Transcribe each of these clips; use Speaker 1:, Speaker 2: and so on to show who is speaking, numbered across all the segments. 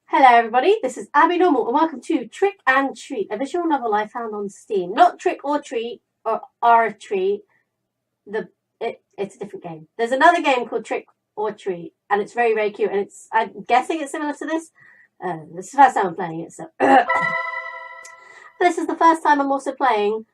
Speaker 1: Hello everybody, this is Abby Normal and welcome to Trick and Treat, a visual novel I found on Steam. Not Trick or Treat or Our Treat, it's a different game. There's another game called Trick or Treat and it's very, very cute and I'm guessing it's similar to this. This is the first time I'm playing it, so... This is the first time I'm also playing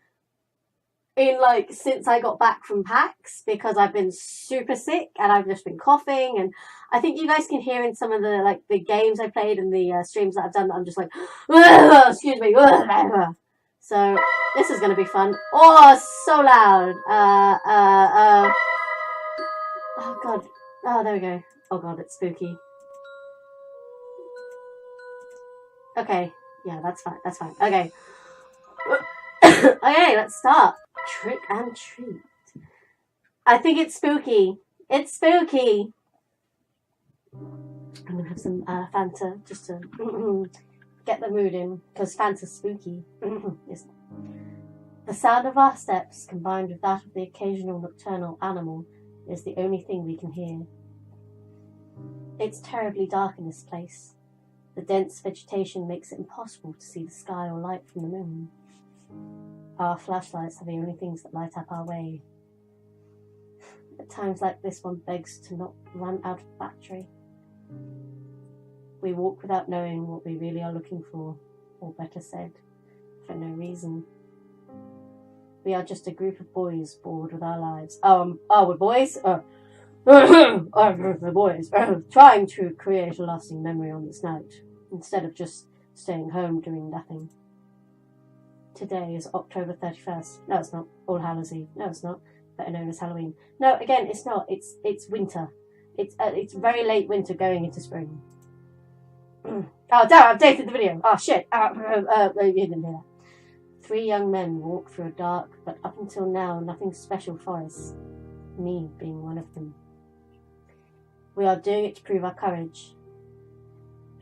Speaker 1: since I got back from PAX because I've been super sick and I've just been coughing, and I think you guys can hear in some of the games I played and the streams that I've done that I'm just like excuse me, so this is going to be fun. Oh, so loud. Oh god, oh there we go. Oh god, it's spooky. Okay, yeah, that's fine, okay. Okay, let's start. Trick and treat. I think it's spooky. It's spooky. I'm gonna have some Fanta just to get the mood in, because Fanta's spooky. Yes. The sound of our steps, combined with that of the occasional nocturnal animal, is the only thing we can hear. It's terribly dark in this place. The dense vegetation makes it impossible to see the sky or light from the moon. Our flashlights are the only things that light up our way. At times like this, one begs to not run out of battery. We walk without knowing what we really are looking for, or better said, for no reason. We are just a group of boys bored with our lives. We're boys? We're boys. Trying to create a lasting memory on this night, instead of just staying home doing nothing. Today is October 31st. No, it's not. All Hallows Eve. No, it's not. Better known as Halloween. No, again, it's not. It's winter. It's very late winter going into spring. Oh, damn, I've dated the video. Oh, shit. You didn't hear that. 3 young men walk through a dark, but up until now, nothing special forest. Me being one of them. We are doing it to prove our courage.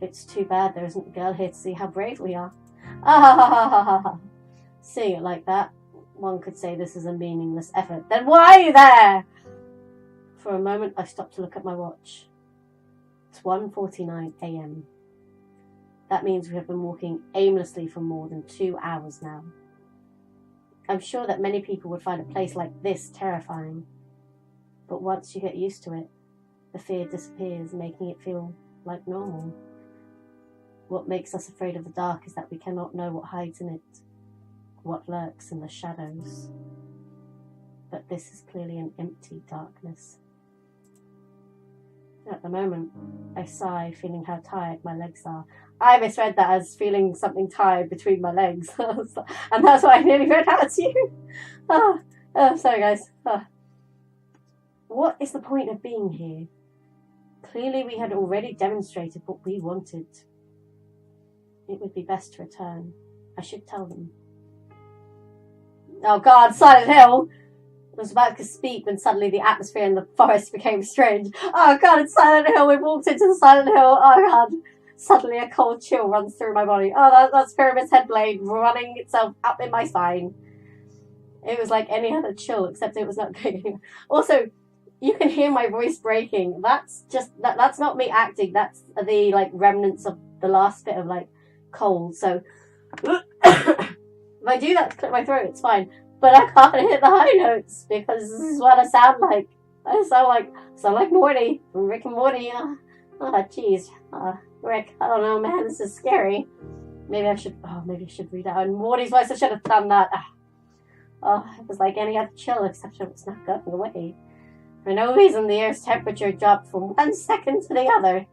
Speaker 1: It's too bad there isn't a girl here to see how brave we are. Seeing it like that, one could say this is a meaningless effort. Then why are you there? For a moment, I stopped to look at my watch. It's 1:49 a.m. That means we have been walking aimlessly for more than 2 hours now. I'm sure that many people would find a place like this terrifying. But once you get used to it, the fear disappears, making it feel like normal. What makes us afraid of the dark is that we cannot know what hides in it, what lurks in the shadows. But this is clearly an empty darkness. At the moment, I sigh, feeling how tired my legs are. I misread that as feeling something tired between my legs. And that's why I nearly read out to you. Sorry guys. What is the point of being here? Clearly we had already demonstrated what we wanted. It would be best to return. I should tell them. Oh god, Silent Hill! I was about to speak when suddenly the atmosphere in the forest became strange. Oh god, it's Silent Hill! We walked into the Silent Hill! Oh god! Suddenly a cold chill runs through my body. Oh, that's Pyramid's Headblade running itself up in my spine. It was like any other chill, except it was not going anywhere. Also, you can hear my voice breaking. That's just, that's not me acting. That's the, remnants of the last bit of, cold. So, if I do that to clear my throat, it's fine. But I can't hit the high notes because this is what I sound like. I sound like Morty from Rick and Morty. Oh, jeez. Rick, I don't know, man. This is scary. Maybe I should read out in Morty's voice. I should have done that. It was like any other chill, except it was not going away. For no reason, the air's temperature dropped from 1 second to the other.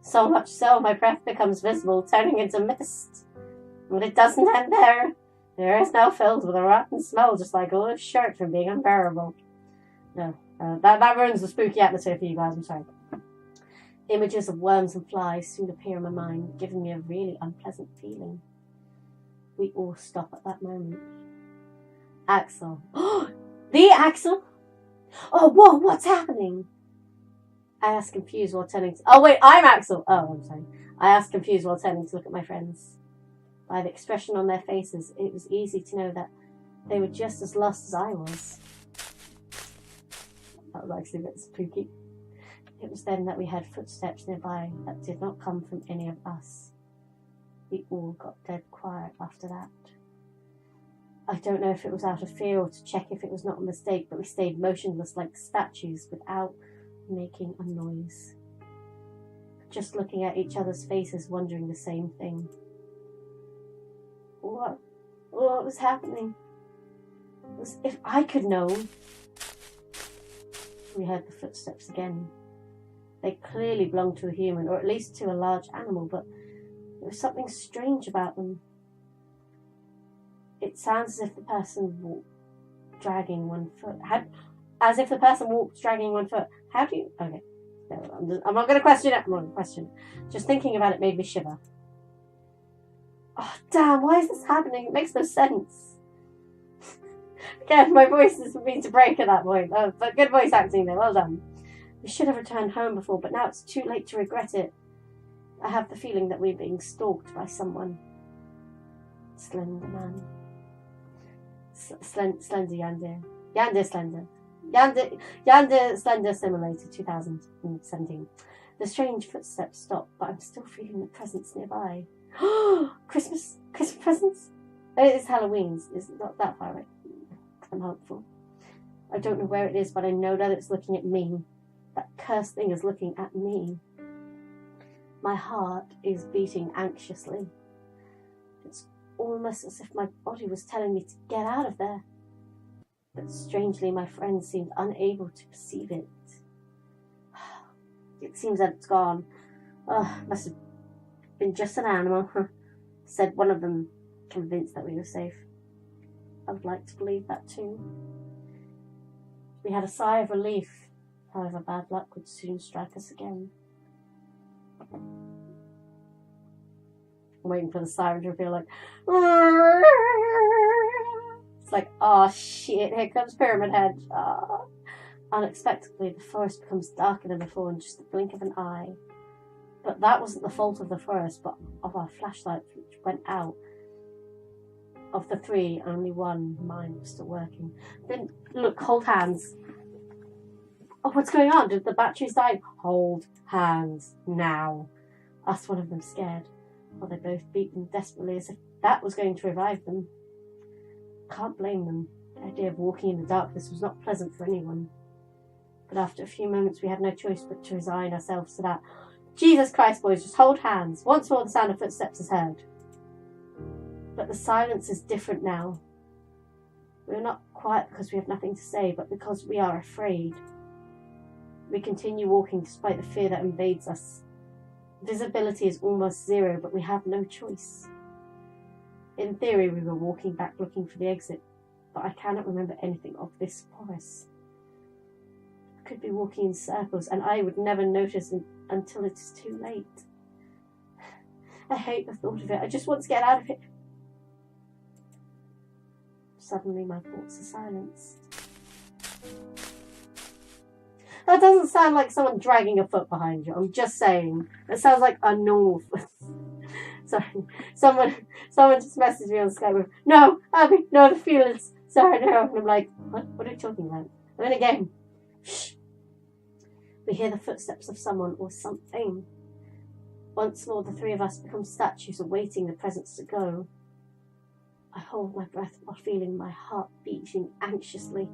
Speaker 1: So much so, my breath becomes visible, turning into mist. But it doesn't end there. The air is now filled with a rotten smell, just like Olive's shirt from being unbearable. No, that ruins the spooky atmosphere for you guys, I'm sorry. Images of worms and flies soon appear in my mind, giving me a really unpleasant feeling. We all stop at that moment. Axel. The Axel? Oh, whoa, what's happening? I ask confused while turning to... Oh, wait, I'm Axel. Oh, I'm sorry. I ask confused while turning to look at my friends. By the expression on their faces, it was easy to know that they were just as lost as I was. That was actually a bit spooky. It was then that we heard footsteps nearby that did not come from any of us. We all got dead quiet after that. I don't know if it was out of fear or to check if it was not a mistake, but we stayed motionless like statues without making a noise. Just looking at each other's faces, wondering the same thing. What was happening? It was if I could know. We heard the footsteps again. They clearly belonged to a human, or at least to a large animal, but there was something strange about them. It sounds as if the person walked dragging one foot. As if the person walked dragging one foot. How do you... Okay. I'm not going to question it. I'm not going to question it. Just thinking about it made me shiver. Oh, damn. Why is this happening? It makes no sense. Again, my voice is beginning to break at that point. Oh, but good voice acting there. Well done. We should have returned home before, but now it's too late to regret it. I have the feeling that we're being stalked by someone. Slender man. Slender Yandere. Yandere Slender. Yandere Slender Simulator 2017. The strange footsteps stop, but I'm still feeling the presence nearby. Christmas presents? It's Halloween's. It's not that far away. I'm hopeful. I don't know where it is, but I know that it's looking at me. That cursed thing is looking at me. My heart is beating anxiously. It's almost as if my body was telling me to get out of there. But strangely, my friend seemed unable to perceive it. It seems that it's gone. Must have been just an animal, said one of them, convinced that we were safe. I would like to believe that too. We had a sigh of relief. However, bad luck would soon strike us again. I'm waiting for the siren to feel like... It's like, oh shit, here comes Pyramid Head. Unexpectedly, the forest becomes darker than before in just the blink of an eye. But that wasn't the fault of the forest, but of our flashlights, which went out. Of the three, only one, mine, was still working. Then, look, hold hands. Oh, what's going on? Did the batteries die? Hold hands now, asked one of them, scared, while they both beat them desperately as if that was going to revive them. Can't blame them. The idea of walking in the darkness was not pleasant for anyone. But after a few moments, we had no choice but to resign ourselves to that. Jesus Christ, boys, just hold hands. Once more, the sound of footsteps is heard. But the silence is different now. We are not quiet because we have nothing to say, but because we are afraid. We continue walking despite the fear that invades us. Visibility is almost zero, but we have no choice. In theory, we were walking back looking for the exit, but I cannot remember anything of this forest. I could be walking in circles, and I would never notice until it is too late. I hate the thought of it. I just want to get out of it. Suddenly, my thoughts are silenced. That doesn't sound like someone dragging a foot behind you. I'm just saying. It sounds like a normal foot. Sorry. Someone just messaged me on Skype with, no, Abby, no, the feelings. Sorry, no. And I'm like, what? What are you talking about? I'm in a game. Shh. We hear the footsteps of someone or something. Once more, the three of us become statues awaiting the presence to go. I hold my breath while feeling my heart beating anxiously.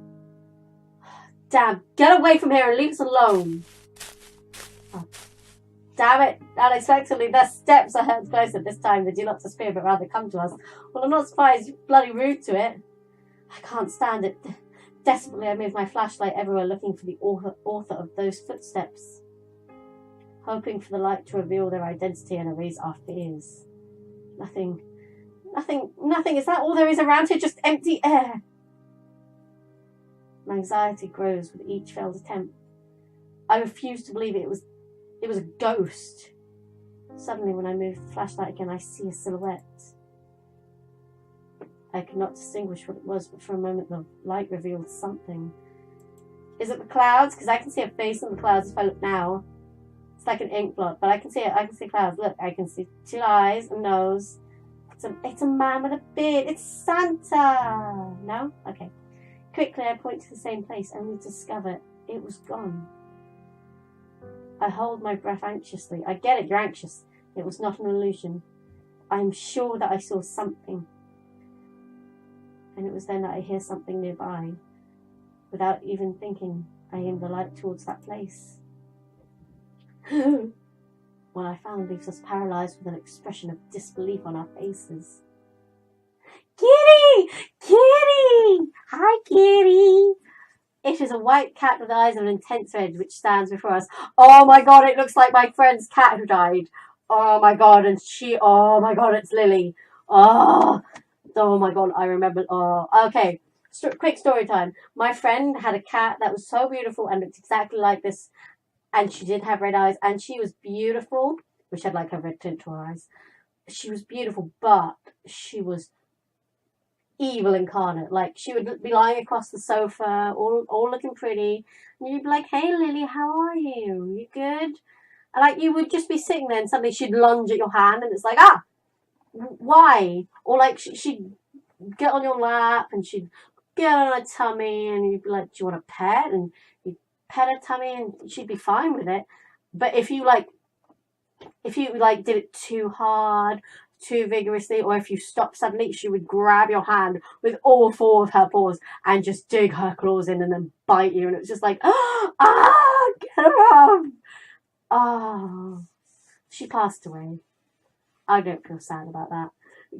Speaker 1: Damn, get away from here and leave us alone. Oh, damn it. Unexpectedly, their steps are heard closer. This time they do not disappear, but rather come to us. Well, I'm not surprised. You're bloody rude to it. I can't stand it. Desperately, I move my flashlight everywhere looking for the author of those footsteps, hoping for the light to reveal their identity and erase our fears. Nothing. Is that all there is around here? Just empty air. My anxiety grows with each failed attempt. I refuse to believe it was a ghost. Suddenly, when I move the flashlight again, I see a silhouette. I could not distinguish what it was, but for a moment the light revealed something. Is it the clouds? Because I can see a face in the clouds if I look now. It's like an ink blot, but I can see it. I can see clouds. Look, I can see two eyes, a nose. It's a man with a beard. It's Santa. No? Okay. Quickly, I point to the same place, only to discover it was gone. I hold my breath anxiously. I get it, you're anxious. It was not an illusion. I am sure that I saw something. And it was then that I hear something nearby. Without even thinking, I aim the light towards that place. What I found leaves us paralysed with an expression of disbelief on our faces. Kitty! Kitty! Hi, Kitty! It is a white cat with eyes of an intense red which stands before us. Oh my god, it looks like my friend's cat who died. Oh my god, and oh my god, it's Lily. Oh my god, I remember. Oh, okay. Quick story time. My friend had a cat that was so beautiful and looked exactly like this. And she did have red eyes, and she was beautiful. Wish I'd like her red tint to her eyes. She was beautiful, but she was evil incarnate. Like, she would be lying across the sofa, all looking pretty, and you'd be like, "Hey, Lily, how are you? You good?" And like, you would just be sitting there, and suddenly she'd lunge at your hand, and it's like, why? Or like, she'd get on your lap, and she'd get on her tummy, and you'd be like, "Do you want a pet?" And you'd pet her tummy, and she'd be fine with it. But if you did it too hard, too vigorously, or if you stopped suddenly, she would grab your hand with all four of her paws and just dig her claws in and then bite you. And it was just like, get her off. Oh, she passed away. I don't feel sad about that.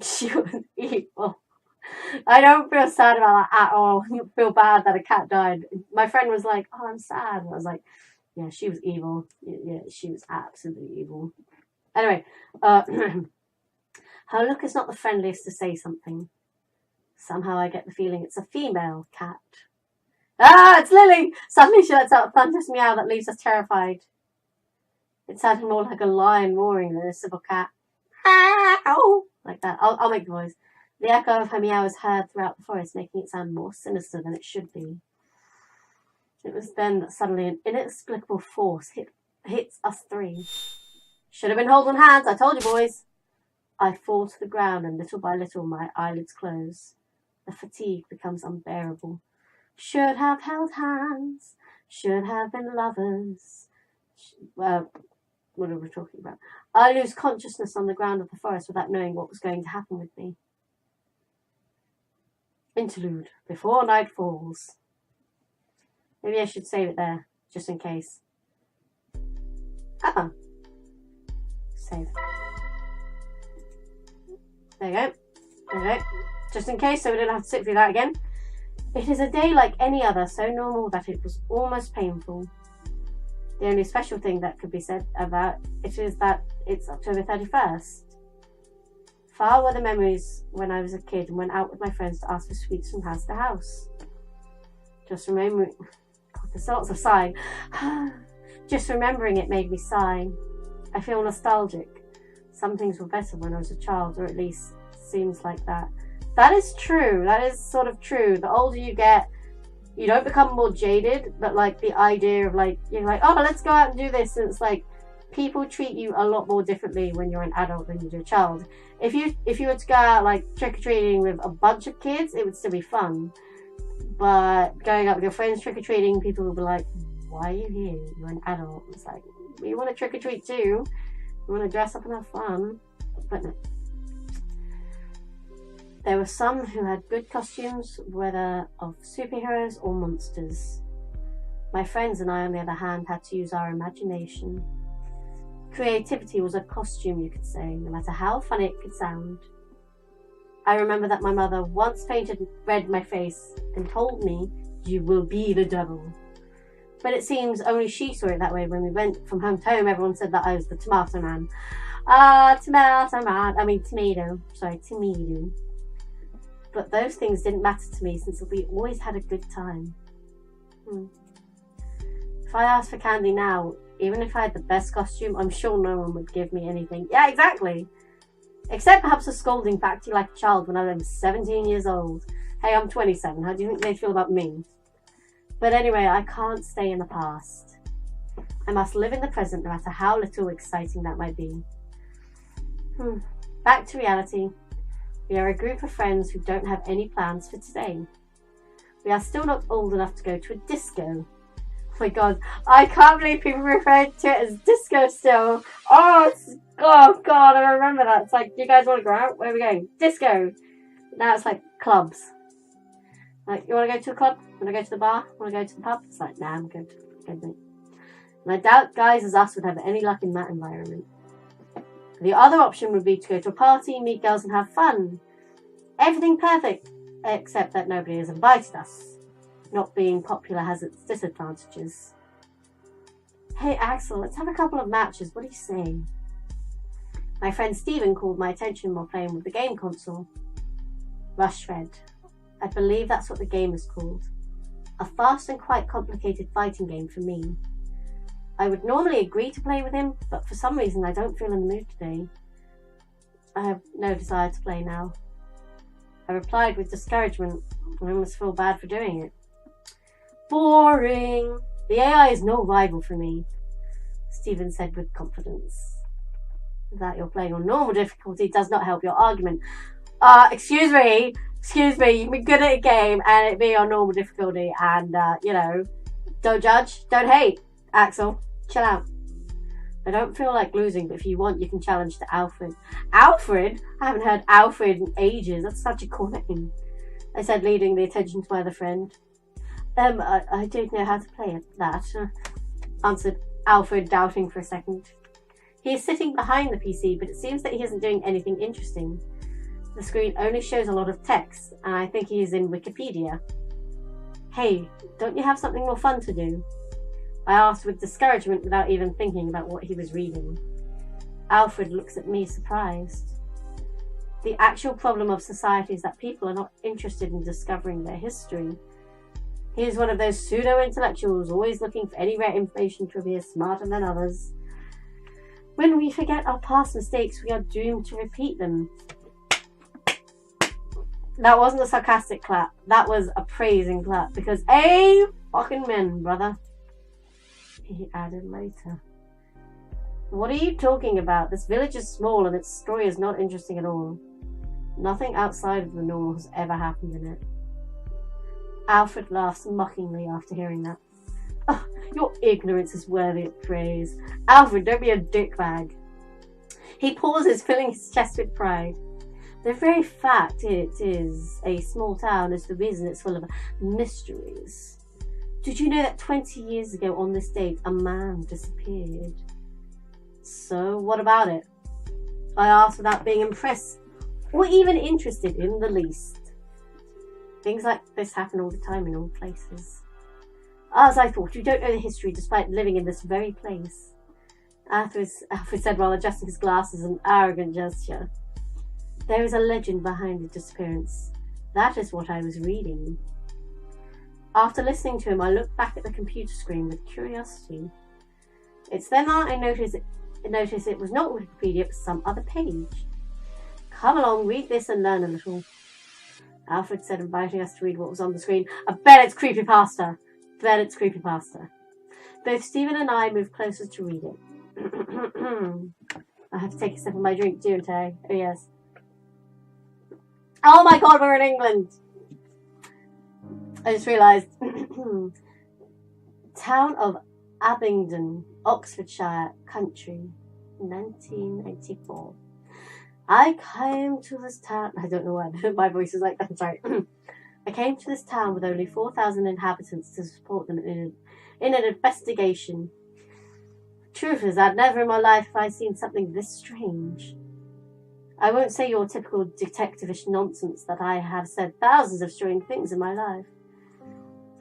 Speaker 1: She was evil. I don't feel sad about that at all. I feel bad that a cat died. My friend was like, "Oh, I'm sad." And I was like, yeah, she was evil. Yeah, she was absolutely evil. Anyway, her look is not the friendliest to say something. Somehow I get the feeling it's a female cat. It's Lily! Suddenly she lets out a thunderous meow that leaves us terrified. It sounded more like a lion roaring than a civil cat. Ow! Like that. I'll make the noise. The echo of her meow is heard throughout the forest, making it sound more sinister than it should be. It was then that suddenly an inexplicable force hits us three. Should have been holding hands, I told you, boys. I fall to the ground, and little by little my eyelids close. The fatigue becomes unbearable. Should have held hands, should have been lovers. What are we talking about? I lose consciousness on the ground of the forest without knowing what was going to happen with me. Interlude. Before night falls. Maybe I should save it there, just in case. Save. There you go. There you go. Just in case, so we don't have to sit through that again. It is a day like any other, so normal that it was almost painful. The only special thing that could be said about it is that it's October 31st. Far were the memories when I was a kid and went out with my friends to ask for sweets from house to house. Just remembering... God, there's lots of sighing. Just remembering it made me sigh. I feel nostalgic. Some things were better when I was a child, or at least seems like that. That is true. That is sort of true. The older you get, you don't become more jaded, but like the idea of like, you're like, oh, let's go out and do this. And it's like, people treat you a lot more differently when you're an adult than you do a child. If you were to go out like trick-or-treating with a bunch of kids, it would still be fun. But going out with your friends trick-or-treating, people will be like, why are you here? You're an adult. It's like, we want to trick-or-treat too. We want to dress up and have fun. But no. There were some who had good costumes, whether of superheroes or monsters. My friends and I, on the other hand, had to use our imagination. Creativity was a costume, you could say, no matter how funny it could sound. I remember that my mother once painted red my face and told me, "You will be the devil." But it seems only she saw it that way. When we went from home to home, everyone said that I was the tomato man. Tomato man. I mean tomato. Sorry, tomato. But those things didn't matter to me since we always had a good time. If I asked for candy now, even if I had the best costume, I'm sure no one would give me anything. Yeah, exactly. Except perhaps a scolding back to you like a child when I was 17 years old. Hey, I'm 27. How do you think they feel about me? But anyway, I can't stay in the past. I must live in the present, no matter how little exciting that might be. Back to reality. We are a group of friends who don't have any plans for today. We are still not old enough to go to a disco. my god. I can't believe people refer to it as disco still. Oh god, I remember that. It's like, do you guys want to go out? Where are we going? Disco. Now it's like clubs. Like, you want to go to a club? Want to go to the bar? Want to go to the pub? It's like, nah, I'm good. Good mate. And I doubt guys as us would have any luck in that environment. The other option would be to go to a party, meet girls and have fun. Everything perfect, except that nobody has invited us. Not being popular has its disadvantages. Hey Axel, let's have a couple of matches. What do you say? My friend Stephen called my attention while playing with the game console. Rush Red. I believe that's what the game is called. A fast and quite complicated fighting game for me. I would normally agree to play with him, but for some reason I don't feel in the mood today. I have no desire to play now. I replied with discouragement. I almost feel bad for doing it. Boring. The AI is no rival for me, Stephen said with confidence. That you're playing on normal difficulty does not help your argument. Excuse me, you can be good at a game and it be on normal difficulty and, don't judge, don't hate, Axel. Chill out. I don't feel like losing, but if you want, you can challenge to Alfred. Alfred? I haven't heard Alfred in ages. That's such a cool name. I said, leading the attention to my other friend. I don't know how to play that, answered Alfred, doubting for a second. He is sitting behind the PC, but it seems that he isn't doing anything interesting. The screen only shows a lot of text, and I think he is in Wikipedia. Hey, don't you have something more fun to do? I asked with discouragement without even thinking about what he was reading. Alfred looks at me surprised. The actual problem of society is that people are not interested in discovering their history. He is one of those pseudo-intellectuals always looking for any rare information to appear smarter than others. When we forget our past mistakes, we are doomed to repeat them. That wasn't a sarcastic clap. That was a praising clap. Because, fucking men, brother. He added later. What are you talking about? This village is small and its story is not interesting at all. Nothing outside of the normal has ever happened in it. Alfred laughs mockingly after hearing that. Oh, your ignorance is worthy of praise. Alfred, don't be a dickbag. He pauses, filling his chest with pride. The very fact it is a small town is the reason it's full of mysteries. Did you know that 20 years ago on this date, a man disappeared? So, what about it? I asked without being impressed or even interested in the least. Things like this happen all the time in all places. As I thought, you don't know the history despite living in this very place. Alfred said while adjusting his glasses, an arrogant gesture. There is a legend behind the disappearance. That is what I was reading. After listening to him, I looked back at the computer screen with curiosity. It's then that I noticed it was not Wikipedia, but some other page. Come along, read this and learn a little. Alfred said, inviting us to read what was on the screen. I bet it's creepypasta. Both Stephen and I moved closer to read it. I have to take a sip of my drink, don't I? Oh, yes. Oh my god, we're in England! I just realised. Town of Abingdon, Oxfordshire, country, 1984. I came to this town. I don't know why my voice is like that. I'm sorry. I came to this town with only 4,000 inhabitants to support them in an investigation. Truth is, I'd never in my life have I seen something this strange. I won't say your typical detective-ish nonsense that I have said thousands of strange things in my life.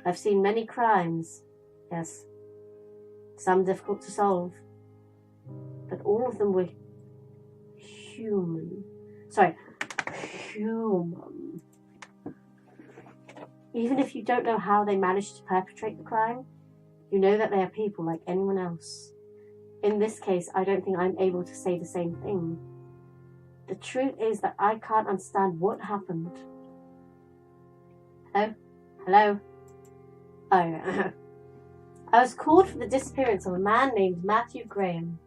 Speaker 1: I've seen many crimes, yes, some difficult to solve, but all of them were human. Even if you don't know how they managed to perpetrate the crime, you know that they are people like anyone else. In this case, I don't think I'm able to say the same thing. The truth is that I can't understand what happened. Hello? Oh, I was called for the disappearance of a man named Matthew Graham,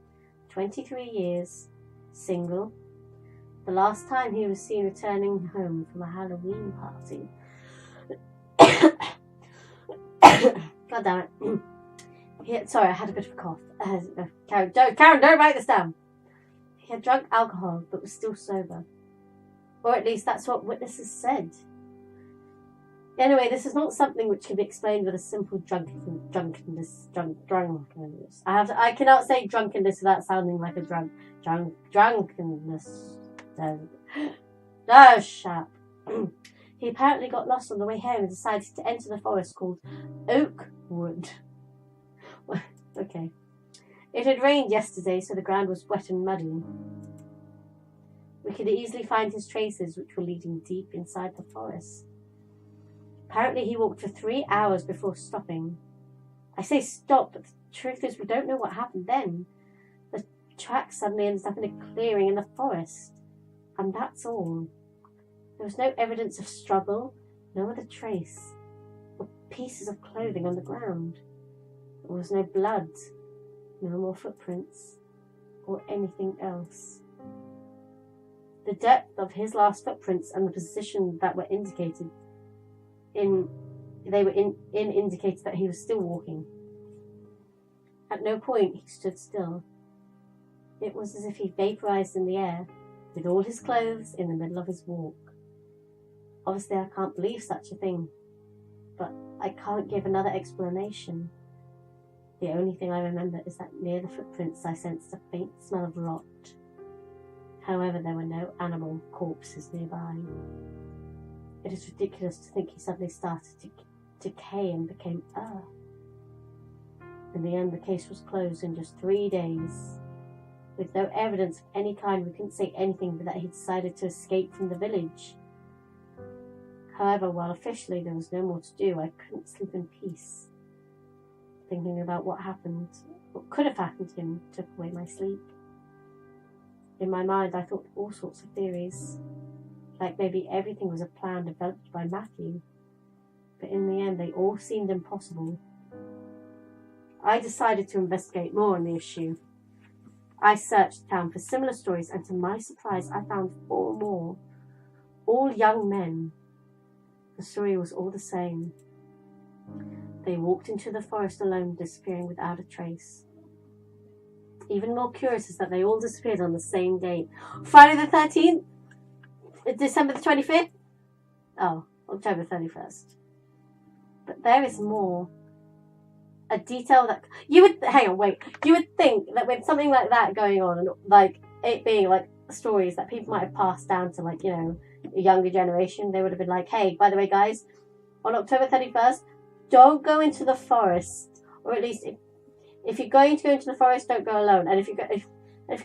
Speaker 1: 23 years, single. The last time he was seen returning home from a Halloween party. God damn it. Sorry, I had a bit of a cough. Karen, don't write this down. He had drunk alcohol, but was still sober. Or at least that's what witnesses said. Anyway, this is not something which can be explained with a simple drunkenness. I cannot say drunkenness without sounding like a drunkenness. Oh, shut up. He apparently got lost on the way home and decided to enter the forest called Oakwood. Okay. It had rained yesterday, so the ground was wet and muddy. We could easily find his traces, which were leading deep inside the forest. Apparently he walked for 3 hours before stopping. I say stop, but the truth is we don't know what happened then. The track suddenly ended up in a clearing in the forest. And that's all. There was no evidence of struggle, no other trace, or pieces of clothing on the ground. There was no blood, no more footprints, or anything else. The depth of his last footprints and the position that were indicated indicated that he was still walking. At no point he stood still. It was as if he vaporized in the air, with all his clothes in the middle of his walk. Obviously I can't believe such a thing, but I can't give another explanation. The only thing I remember is that near the footprints I sensed a faint smell of rot. However, there were no animal corpses nearby. It is ridiculous to think he suddenly started to decay and became earth. In the end, the case was closed in just 3 days. With no evidence of any kind, we couldn't say anything but that he decided to escape from the village. However, while officially there was no more to do, I couldn't sleep in peace. Thinking about what could have happened to him, took away my sleep. In my mind, I thought all sorts of theories, like maybe everything was a plan developed by Matthew, but in the end they all seemed impossible. I decided to investigate more on the issue. I searched the town for similar stories, and to my surprise I found 4 more, all young men. The story was all the same. They walked into the forest alone, disappearing without a trace. Even more curious is that they all disappeared on the same date. Friday the 13th? December the 25th? Oh, October 31st. But there is more. A detail that... You would think that with something like that going on, and like it being like stories that people might have passed down to, like, you know, a younger generation, they would have been like, hey, by the way, guys, on October 31st, don't go into the forest. Or at least... If you're going to go into the forest, don't go alone. And if you're going to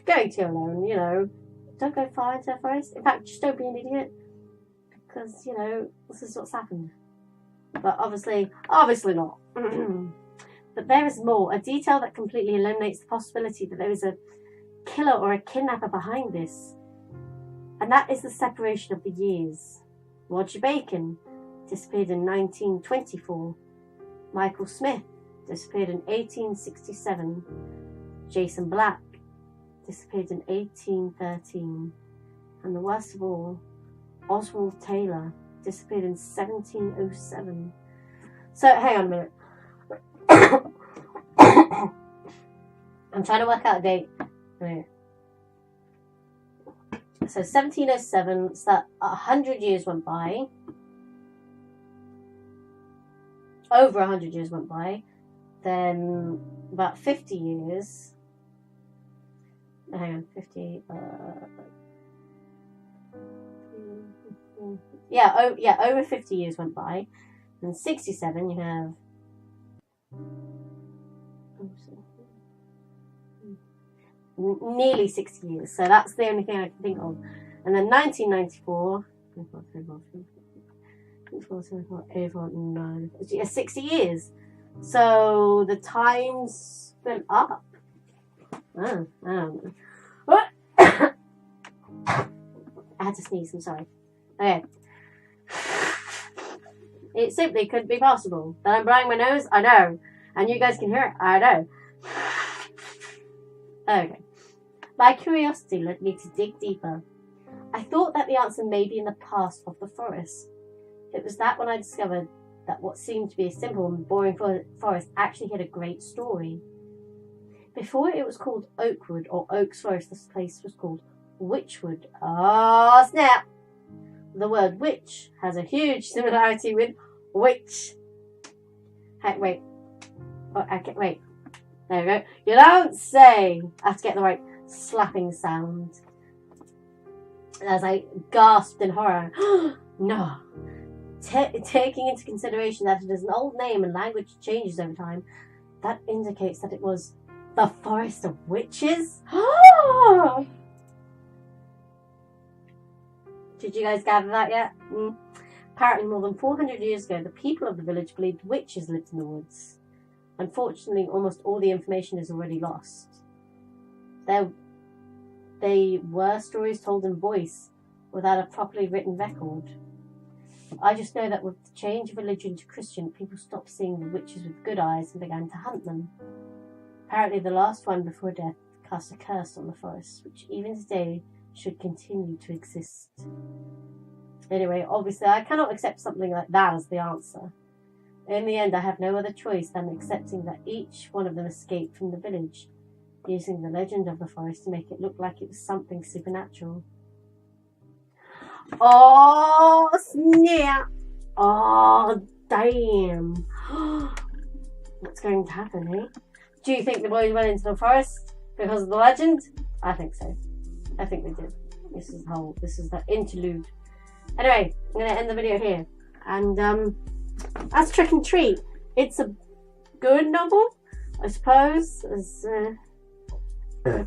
Speaker 1: go alone, you know, don't go far into the forest. In fact, just don't be an idiot. Because, you know, this is what's happened. But obviously not. But there is more. A detail that completely eliminates the possibility that there is a killer or a kidnapper behind this. And that is the separation of the years. Roger Bacon disappeared in 1924. Michael Smith disappeared in 1867. Jason Black disappeared in 1813. And the worst of all, Oswald Taylor disappeared in 1707. So, hang on a minute. I'm trying to work out a date. Right. So 1707, so that 100 years went by. Over 100 years went by. Then about 50 years. Hang on, 50. Over 50 years went by. And 67, you have. Nearly 60 years, so that's the only thing I can think of. And then 1994, 60 years. So the time's been up. I had to sneeze, I'm sorry. Okay. It simply couldn't be possible. That I'm blowing my nose, I know. And you guys can hear it, I know. Okay. My curiosity led me to dig deeper. I thought that the answer may be in the past of the forest. It was that when I discovered that what seemed to be a simple and boring forest actually had a great story. Before it was called Oakwood or Oaks Forest, this place was called Witchwood. Oh, snap! The word witch has a huge similarity with witch. Hey, wait. Oh, wait. There we go. You don't say! I have to get the right slapping sound. As I gasped in horror. No. Taking into consideration that it is an old name and language changes over time, that indicates that it was the Forest of Witches? Did you guys gather that yet? Apparently more than 400 years ago, the people of the village believed witches lived in the woods. Unfortunately, almost all the information is already lost. They were stories told in voice without a properly written record. I just know that with the change of religion to Christian, people stopped seeing the witches with good eyes and began to hunt them. Apparently the last one before death cast a curse on the forest, which even today should continue to exist. Anyway, obviously I cannot accept something like that as the answer. In the end, I have no other choice than accepting that each one of them escaped from the village, using the legend of the forest to make it look like it was something supernatural. Oh, snap! Oh, damn. What's going to happen, eh? Do you think the boys went into the forest because of the legend? I think so. I think they did. This is the interlude. Anyway, I'm going to end the video here. And, that's Trick and Treat. It's a good novel, I suppose.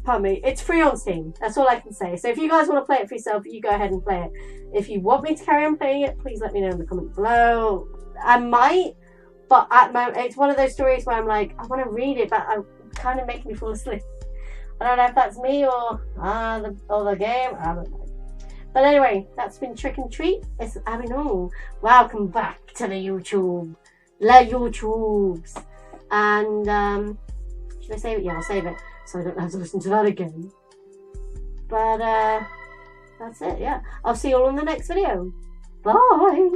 Speaker 1: Pardon me. It's free on Steam. That's all I can say. So if you guys want to play it for yourself, you go ahead and play it. If you want me to carry on playing it, please let me know in the comments below. I might, but at the moment, it's one of those stories where I'm like, I want to read it, but I'm kind of making me fall asleep. I don't know if that's me or the game. I don't know. But anyway, that's been Trick and Treat. It's Abby. Welcome back to the YouTube. The YouTubes. And should I save it? Yeah, I'll save it so I don't have to listen to that again. But that's it, yeah. I'll see you all in the next video. Bye!